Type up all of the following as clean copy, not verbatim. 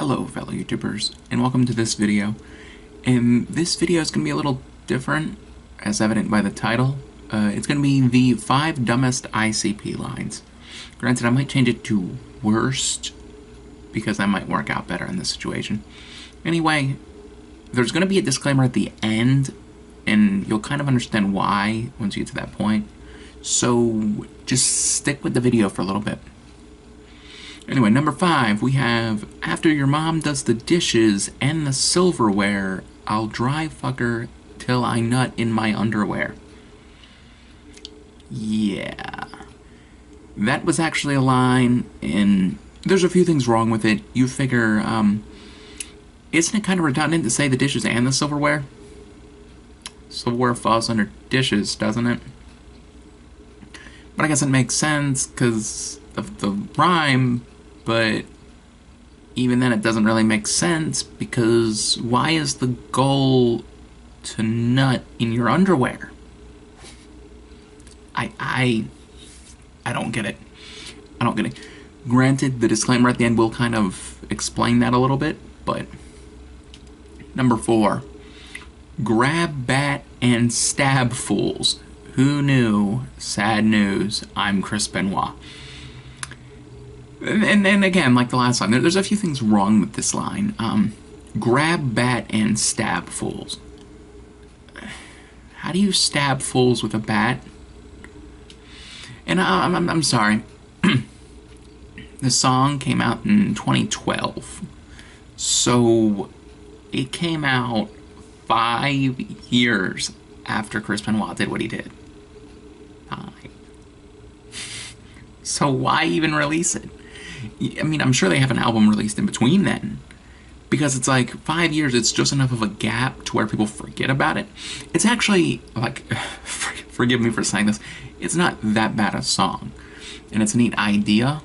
Hello fellow YouTubers, and welcome to this video. And this video is going to be a little different, as evident by the title. It's going to be the 5 dumbest ICP lines. Granted, I might change it to worst, because that might work out better in this situation. Anyway, there's going to be a disclaimer at the end, and you'll kind of understand why once you get to that point. So just stick with the video for a little bit. Anyway, number 5, we have, after your mom does the dishes and the silverware, I'll dry fuck her till I nut in my underwear. Yeah. That was actually a line, and there's a few things wrong with it. You figure, isn't it kind of redundant to say the dishes and the silverware? Silverware falls under dishes, doesn't it? But I guess it makes sense because of the rhyme, but even then it doesn't really make sense, because why is the goal to nut in your underwear? I don't get it. I don't get it. Granted, the disclaimer at the end will kind of explain that a little bit, but... Number 4. Grab bat and stab fools. Who knew? Sad news. I'm Chris Benoit. And again, like the last line, there's a few things wrong with this line. Grab bat and stab fools. How do you stab fools with a bat? And I'm sorry. The song came out in 2012. So it came out 5 years after Chris Benoit did what he did. 5. So why even release it? I mean, I'm sure they have an album released in between then. Because it's like 5 years, it's just enough of a gap to where people forget about it. It's actually, like, forgive me for saying this, it's not that bad a song. And it's a neat idea.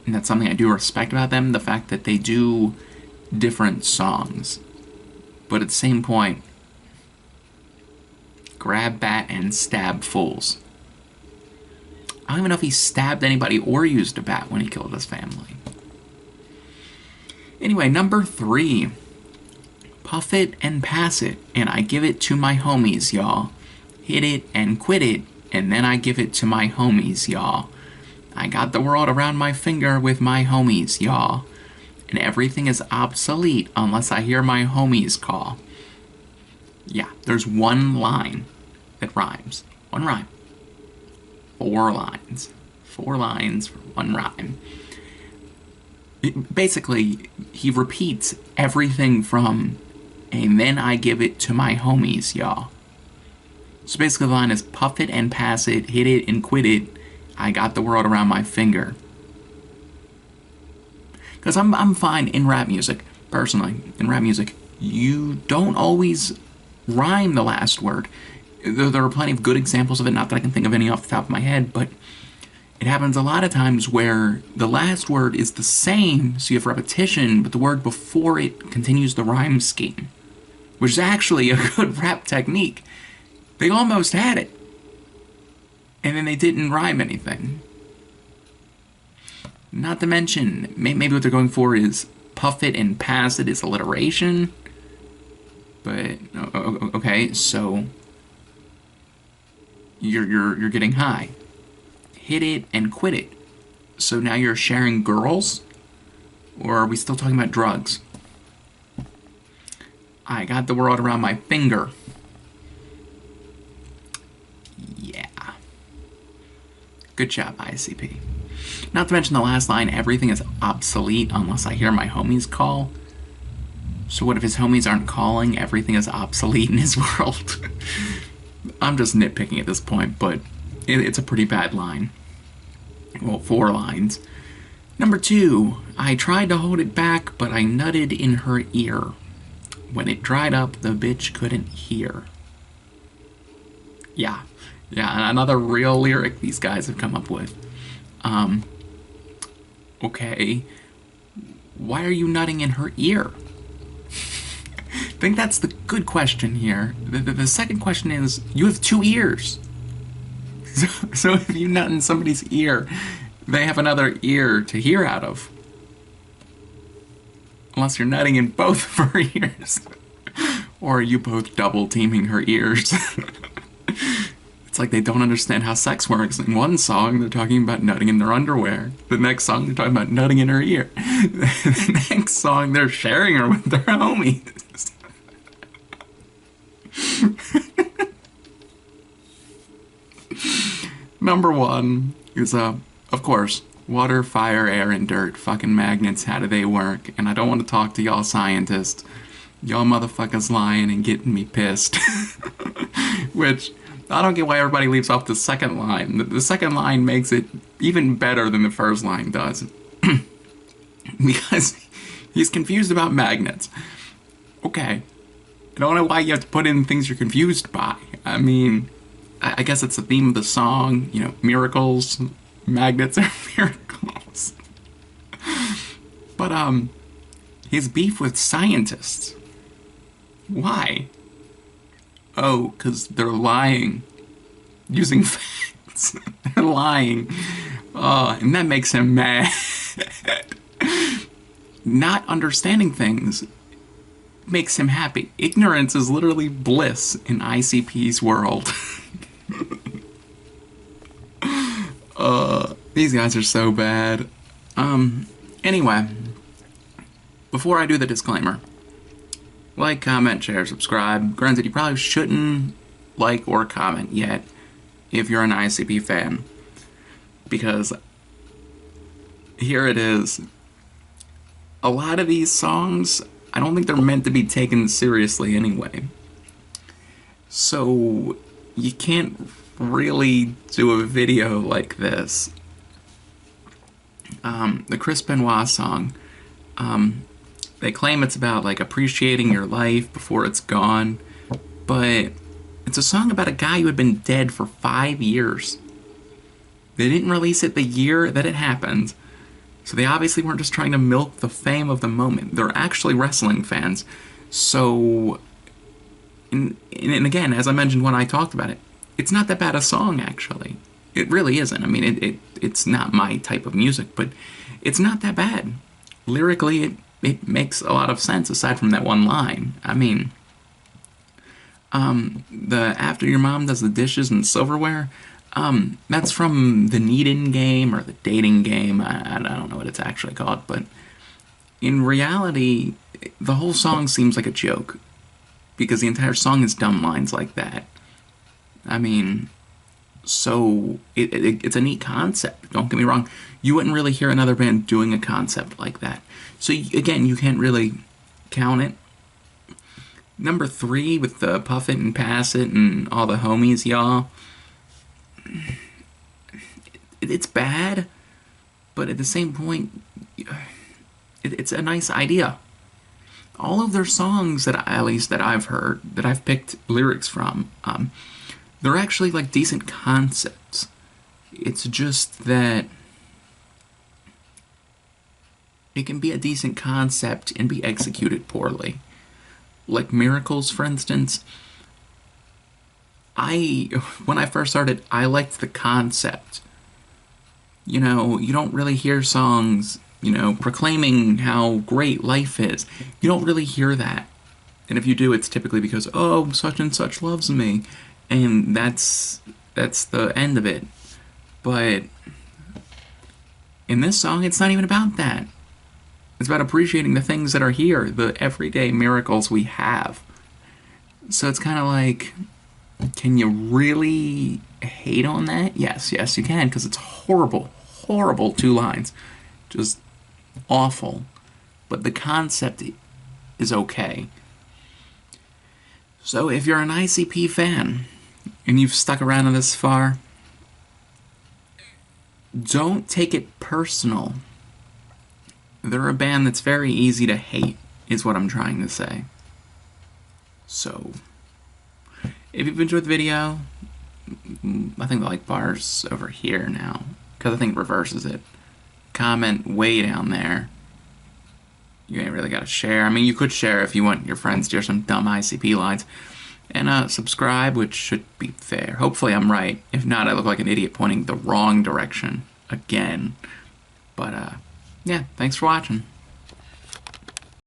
And that's something I do respect about them, the fact that they do different songs. But at the same point, grab bat and stab fools. I don't even know if he stabbed anybody or used a bat when he killed his family. Anyway, number 3. Puff it and pass it, and I give it to my homies, y'all. Hit it and quit it, and then I give it to my homies, y'all. I got the world around my finger with my homies, y'all. And everything is obsolete unless I hear my homies call. Yeah, there's one line that rhymes. One rhyme. 4 lines. 4 lines for one rhyme. Basically, he repeats everything from, and then I give it to my homies, y'all. So basically the line is, puff it and pass it, hit it and quit it, I got the world around my finger. Because I'm fine in rap music, personally. In rap music, you don't always rhyme the last word. There are plenty of good examples of it, not that I can think of any off the top of my head, but it happens a lot of times where the last word is the same, so you have repetition, but the word before it continues the rhyme scheme, which is actually a good rap technique. They almost had it, and then they didn't rhyme anything. Not to mention, maybe what they're going for is puff it and pass it is alliteration, but okay, so you're getting high. Hit it and quit it. So now you're sharing girls? Or are we still talking about drugs? I got the world around my finger. Yeah. Good job, ICP. Not to mention the last line, everything is obsolete unless I hear my homies call. So what if his homies aren't calling? Everything is obsolete in his world. I'm just nitpicking at this point, but it's a pretty bad line. Well, 4 lines. Number 2, I tried to hold it back, but I nutted in her ear. When it dried up, the bitch couldn't hear. Yeah, another real lyric these guys have come up with. Okay, why are you nutting in her ear? I think that's the good question here. The second question is, you have 2 ears. So if you nut in somebody's ear, they have another ear to hear out of. unless you're nutting in both of her ears. Or are you both double teaming her ears? It's like they don't understand how sex works. In one song, they're talking about nutting in their underwear. The next song, they're talking about nutting in her ear. The next song, they're sharing her with their homies. Number one is, of course, water, fire, air, and dirt. Fucking magnets, how do they work? And I don't want to talk to y'all scientists. Y'all motherfuckers lying and getting me pissed. Which, I don't get why everybody leaves off the second line. The second line makes it even better than the first line does. Because he's confused about magnets. Okay. I don't know why you have to put in things you're confused by. I mean, I guess it's the theme of the song. You know, miracles. Magnets are miracles. But, his beef with scientists. Why? Oh, because they're lying. Using facts. They're lying. And that makes him mad. Not understanding things makes him happy. Ignorance is literally bliss in ICP's world. These guys are so bad. Anyway, before I do the disclaimer, like, comment, share, subscribe. Granted, you probably shouldn't like or comment yet if you're an ICP fan, because here it is. A lot of these songs, I don't think they're meant to be taken seriously anyway. So you can't really do a video like this. The Chris Benoit song, they claim it's about, like, appreciating your life before it's gone, but it's a song about a guy who had been dead for 5 years. They didn't release it the year that it happened, so they obviously weren't just trying to milk the fame of the moment. They're actually wrestling fans. So, and again, as I mentioned when I talked about it, it's not that bad a song, actually. It really isn't. I mean, it's not my type of music, but it's not that bad. Lyrically, it makes a lot of sense, aside from that one line. I mean, the after your mom does the dishes and silverware, that's from the Need-In game, or the dating game. I don't know what it's actually called, but in reality, the whole song seems like a joke, because the entire song is dumb lines like that. I mean, so it's a neat concept, don't get me wrong. You wouldn't really hear another band doing a concept like that. So again, you can't really count it. Number 3 with the Puff It and Pass It and all the homies, y'all. It's bad, but at the same point, it's a nice idea. All of their songs at least that I've heard, that I've picked lyrics from, they're actually, like, decent concepts. It's just that it can be a decent concept and be executed poorly. Like Miracles, for instance. When I first started, I liked the concept. You know, you don't really hear songs, you know, proclaiming how great life is. You don't really hear that. And if you do, it's typically because, oh, such and such loves me. And that's the end of it. But in this song, it's not even about that. It's about appreciating the things that are here, the everyday miracles we have. So it's kind of like, can you really hate on that? Yes, you can, because it's horrible, horrible 2 lines. Just awful. But the concept is okay. So if you're an ICP fan, and you've stuck around to this far, don't take it personal. They're a band that's very easy to hate, is what I'm trying to say. So, if you've enjoyed the video, I think the like bar's over here now, because I think it reverses it. Comment way down there. You ain't really got to share. I mean, you could share if you want your friends to hear some dumb ICP lines. And subscribe, which should be fair. Hopefully I'm right. If not, I look like an idiot pointing the wrong direction again. But, yeah, thanks for watching.